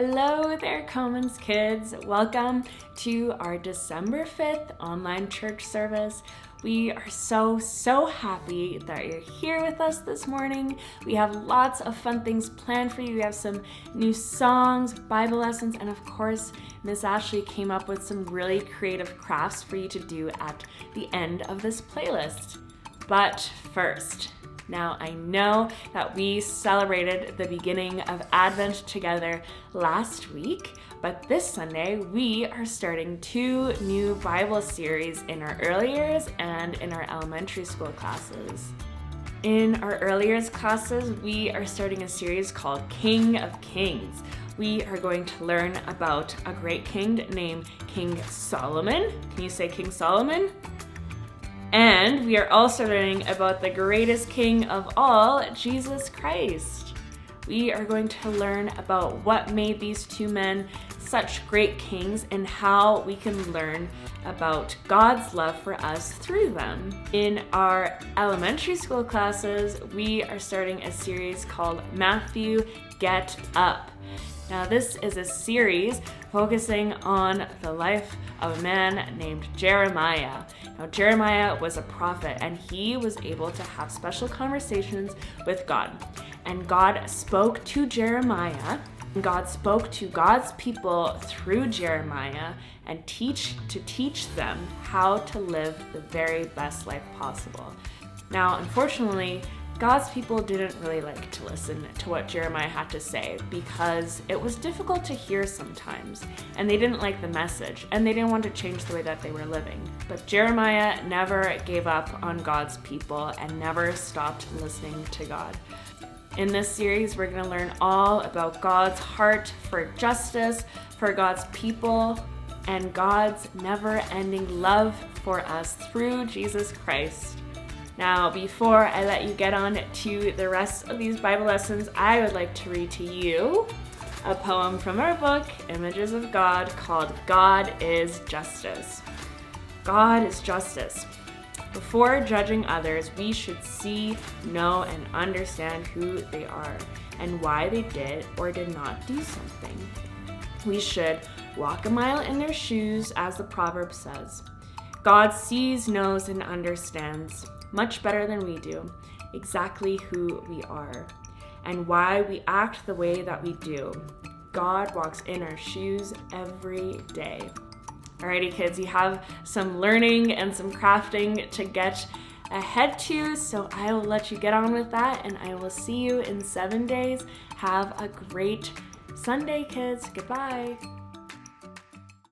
Hello there, Commons kids. Welcome to our December 5th online church service. We are so happy that you're here with us this morning. We have lots of fun things planned for you. We have some new songs, Bible lessons, and of course, Miss Ashley came up with some really creative crafts for you to do at the end of this playlist. But first, now, I know that we celebrated the beginning of Advent together last week, but this Sunday we are starting 2 new Bible series in our early years and in our elementary school classes. In our early years classes, we are starting a series called King of Kings. We are going to learn about a great king named King Solomon. Can you say King Solomon? And we are also learning about the greatest king of all, Jesus Christ. We are going to learn about what made these 2 men such great kings and how we can learn about God's love for us through them. In our elementary school classes, we are starting a series called Matthew Get Up. Now, this is a series focusing on the life of a man named Jeremiah. Now, Jeremiah was a prophet, and he was able to have special conversations with God. And God spoke to Jeremiah, and God spoke to God's people through Jeremiah and teach them how to live the very best life possible. Now, unfortunately, God's people didn't really like to listen to what Jeremiah had to say because it was difficult to hear sometimes, and they didn't like the message, and they didn't want to change the way that they were living. But Jeremiah never gave up on God's people and never stopped listening to God. In this series, we're going to learn all about God's heart for justice, for God's people, and God's never-ending love for us through Jesus Christ. Now, before I let you get on to the rest of these Bible lessons, I would like to read to you a poem from our book, Images of God, called God is Justice. God is justice. Before judging others, we should see, know, and understand who they are and why they did or did not do something. We should walk a mile in their shoes, as the proverb says. God sees, knows, and understands much better than we do exactly who we are and why we act the way that we do. God walks in our shoes every day. Alrighty, kids, you have some learning and some crafting to get ahead to, so I will let you get on with that, and I will see you in 7 days. Have a great Sunday, kids. Goodbye.